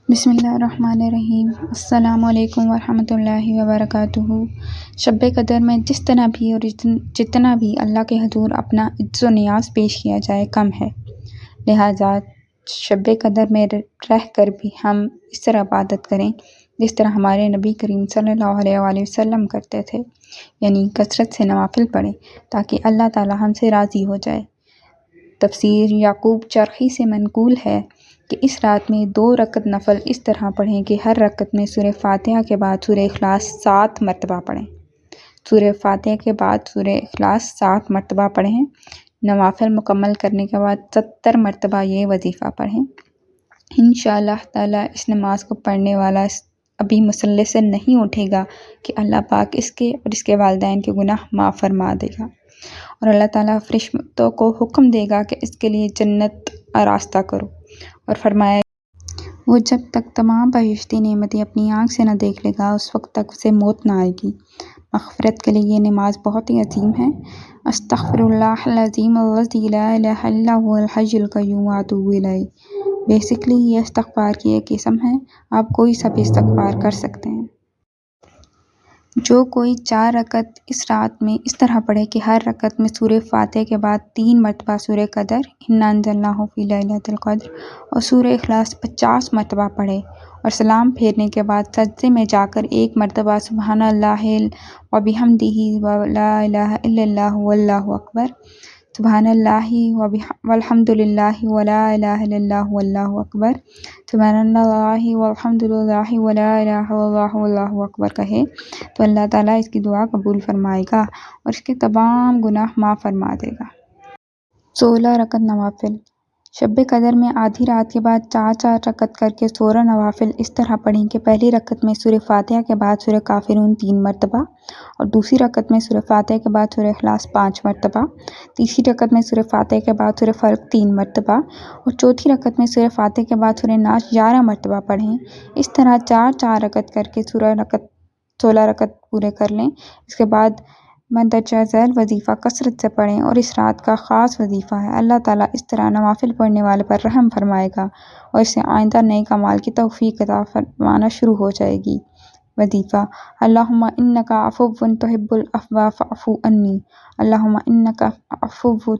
بسم اللہ الرحمن الرحیم۔ السلام علیکم ورحمۃ اللہ وبرکاتہ۔ شب قدر میں جس طرح بھی اور جتنا بھی اللہ کے حضور اپنا عز و نیاز پیش کیا جائے کم ہے، لہٰذا شب قدر میں رہ کر بھی ہم اس طرح عبادت کریں جس طرح ہمارے نبی کریم صلی اللہ علیہ وآلہ وسلم کرتے تھے، یعنی کثرت سے نوافل پڑھیں تاکہ اللہ تعالی ہم سے راضی ہو جائے۔ تفسیر یعقوب چرخی سے منقول ہے کہ اس رات میں 2 رکعت نفل اس طرح پڑھیں کہ ہر رکعت میں سورہ فاتحہ کے بعد سورہ اخلاص 7 مرتبہ پڑھیں۔ سورہ فاتحہ کے بعد سورہ اخلاص 7 مرتبہ پڑھیں۔ نوافل مکمل کرنے کے بعد 70 مرتبہ یہ وظیفہ پڑھیں۔ انشاءاللہ تعالی اس نماز کو پڑھنے والا ابھی مصلی سے نہیں اٹھے گا کہ اللہ پاک اس کے اور اس کے والدین کے گناہ معاف فرما دے گا، اور اللہ تعالیٰ فرشتوں کو حکم دے گا کہ اس کے لیے جنت آراستہ کرو، اور فرمایا وہ جب تک تمام بہشتی نعمتیں اپنی آنکھ سے نہ دیکھ لے گا اس وقت تک اسے موت نہ آئے گی۔ مغفرت کے لیے یہ نماز بہت ہی عظیم ہے۔ استغفر اللہ العظیم الذی لا الہ الا هو الحی القیوم واتوب الیہ۔ بیسکلی یہ استغفار کی ایک قسم ہے، آپ کوئی سا بھی استغفار کر سکتے ہیں۔ جو کوئی 4 رکعت اس رات میں اس طرح پڑھے کہ ہر رکعت میں سورہ فاتحہ کے بعد 3 مرتبہ سورہ قدر انا انزلناہ فی لیلۃ القدر اور سورہ اخلاص 50 مرتبہ پڑھے، اور سلام پھیرنے کے بعد سجدے میں جا کر 1 مرتبہ سبحان اللہ وبحمدہ ولا الہ الا اللہ واللہ اکبر، سبحان اللہ والحمد للہ ولا الہ الا اللہ واللہ اکبر، سبحان اللہ والحمد للہ ولا الہ الا اللہ واللہ اکبر کہے تو اللہ تعالیٰ اس کی دعا قبول فرمائے گا اور اس کے تمام گناہ معاف فرما دے گا۔ 16 رکعت نوافل۔ شب قدر میں آدھی رات کے بعد 4 رکعت کر کے 16 نوافل اس طرح پڑھیں کہ پہلی رکعت میں سورہ فاتحہ کے بعد سورہ کافرون 3 مرتبہ، اور دوسری رکعت میں سورہ فاتحہ کے بعد سورہ اخلاص 5 مرتبہ، تیسری رکعت میں سورہ فاتحہ کے بعد سورہ فلق 3 مرتبہ، اور چوتھی رکعت میں سورہ فاتحہ کے بعد سورہ ناس 11 مرتبہ پڑھیں۔ اس طرح 4 رکعت کر کے 16 رکعت پورے کر لیں۔ اس کے بعد مندرجہ ذیل وظیفہ کثرت سے پڑھیں، اور اس رات کا خاص وظیفہ ہے اللہ تعالیٰ اس طرح نوافل پڑھنے والے پر رحم فرمائے گا اور اسے آئندہ نئے اعمال کی توفیق عطا فرمانا شروع ہو جائے گی۔ وظیفہ: اللہم انک عفو تحب العفو فاعف عنی، اللہم انک عفو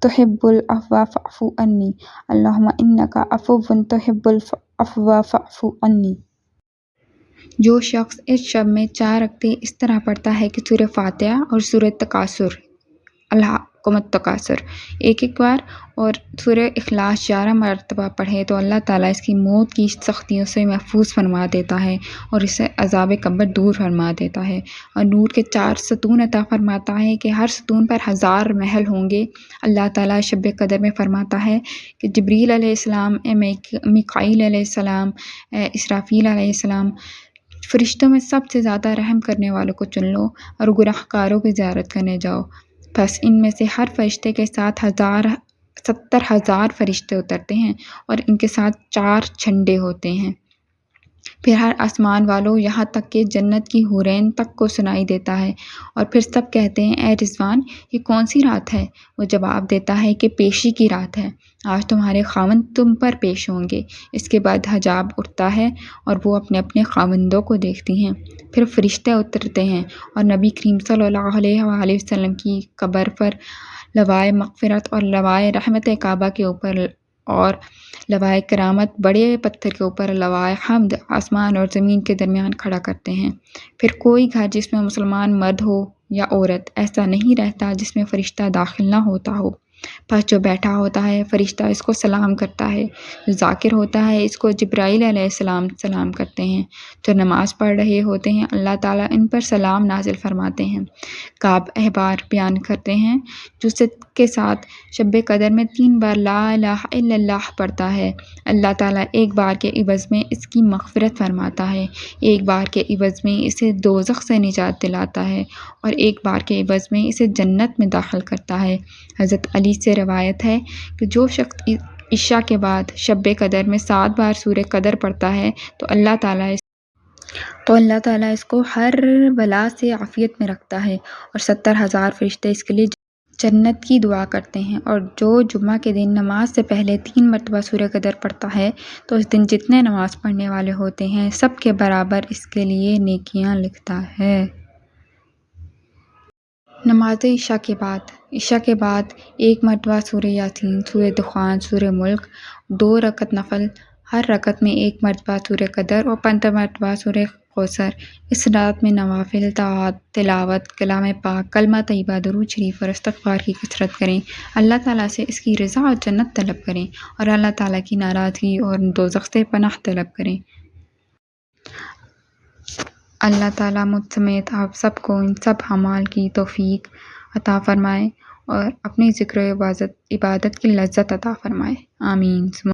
تحب العفو فاعف عنی، اللہم انک عفو تحب العفو فاعف عنی۔ جو شخص اس شب میں 4 رکعتیں اس طرح پڑھتا ہے کہ سورہ فاتحہ اور سورہ تکاثر الہاکم التکاثر ایک بار اور سورہ اخلاص 11 مرتبہ پڑھے تو اللہ تعالیٰ اس کی موت کی سختیوں سے محفوظ فرما دیتا ہے اور اسے عذاب قبر دور فرما دیتا ہے، اور نور کے 4 ستون عطا فرماتا ہے کہ ہر ستون پر 1000 محل ہوں گے۔ اللہ تعالیٰ شب قدر میں فرماتا ہے کہ جبریل علیہ السلام، میکائیل علیہ السلام، اسرافیل علیہ السلام، فرشتوں میں سب سے زیادہ رحم کرنے والوں کو چن لو اور گناہ گاروں کی زیارت کرنے جاؤ۔ پس ان میں سے ہر فرشتے کے ساتھ 70,000 فرشتے اترتے ہیں اور ان کے ساتھ 4 جھنڈے ہوتے ہیں۔ پھر ہر آسمان والوں یہاں تک کہ جنت کی حورین تک کو سنائی دیتا ہے، اور پھر سب کہتے ہیں اے رضوان یہ کون سی رات ہے؟ وہ جواب دیتا ہے کہ پیشی کی رات ہے، آج تمہارے خاوند تم پر پیش ہوں گے۔ اس کے بعد حجاب اٹھتا ہے اور وہ اپنے اپنے خاوندوں کو دیکھتی ہیں، پھر فرشتے اترتے ہیں اور نبی کریم صلی اللہ علیہ وآلہ وسلم کی قبر پر لوائے مغفرت اور لوائے رحمت کعبہ کے اوپر اور لوائے کرامت بڑے پتھر کے اوپر لوائے حمد آسمان اور زمین کے درمیان کھڑا کرتے ہیں۔ پھر کوئی گھر جس میں مسلمان مرد ہو یا عورت ایسا نہیں رہتا جس میں فرشتہ داخل نہ ہوتا ہو۔ پس جو بیٹھا ہوتا ہے فرشتہ اس کو سلام کرتا ہے، جو ذاکر ہوتا ہے اس کو جبرائیل علیہ السلام سلام کرتے ہیں، جو نماز پڑھ رہے ہوتے ہیں اللہ تعالیٰ ان پر سلام نازل فرماتے ہیں۔ کعب احبار بیان کرتے ہیں جو صدق کے ساتھ شب قدر میں 3 بار لا الہ الا اللہ پڑھتا ہے، اللہ تعالیٰ ایک بار کے عوض میں اس کی مغفرت فرماتا ہے، ایک بار کے عوض میں اسے دوزخ سے نجات دلاتا ہے، اور ایک بار کے عوض میں اسے جنت میں داخل کرتا ہے۔ حضرت علی سے روایت ہے کہ جو شخص عشاء کے بعد شب قدر میں 7 بار سورہ قدر پڑھتا ہے تو اللہ تعالیٰ اس کو ہر بلا سے عافیت میں رکھتا ہے، اور 70,000 فرشتے اس کے لیے جنت کی دعا کرتے ہیں، اور جو جمعہ کے دن نماز سے پہلے 3 مرتبہ سورہ قدر پڑھتا ہے تو اس دن جتنے نماز پڑھنے والے ہوتے ہیں سب کے برابر اس کے لیے نیکیاں لکھتا ہے۔ نماز عشاء کے بعد 1 مرتبہ سورہ یاسین، سورہ دخان، سورہ ملک، 2 رکعت نفل، ہر رکعت میں 1 مرتبہ سورہ قدر اور 15 مرتبہ سورہ کوثر۔ اس رات میں نوافل، تلاوت، کلام پاک، کلمہ طیبہ، درود شریف اور استغفار کی کثرت کریں۔ اللہ تعالیٰ سے اس کی رضا اور جنت طلب کریں، اور اللہ تعالیٰ کی ناراضگی اور دوزخ سے پناہ طلب کریں۔ اللہ تعالیٰ مجھ سمیت آپ سب کو ان سب اعمال کی توفیق عطا فرمائے اور اپنی ذکر و عبادت کی لذت عطا فرمائے۔ آمین۔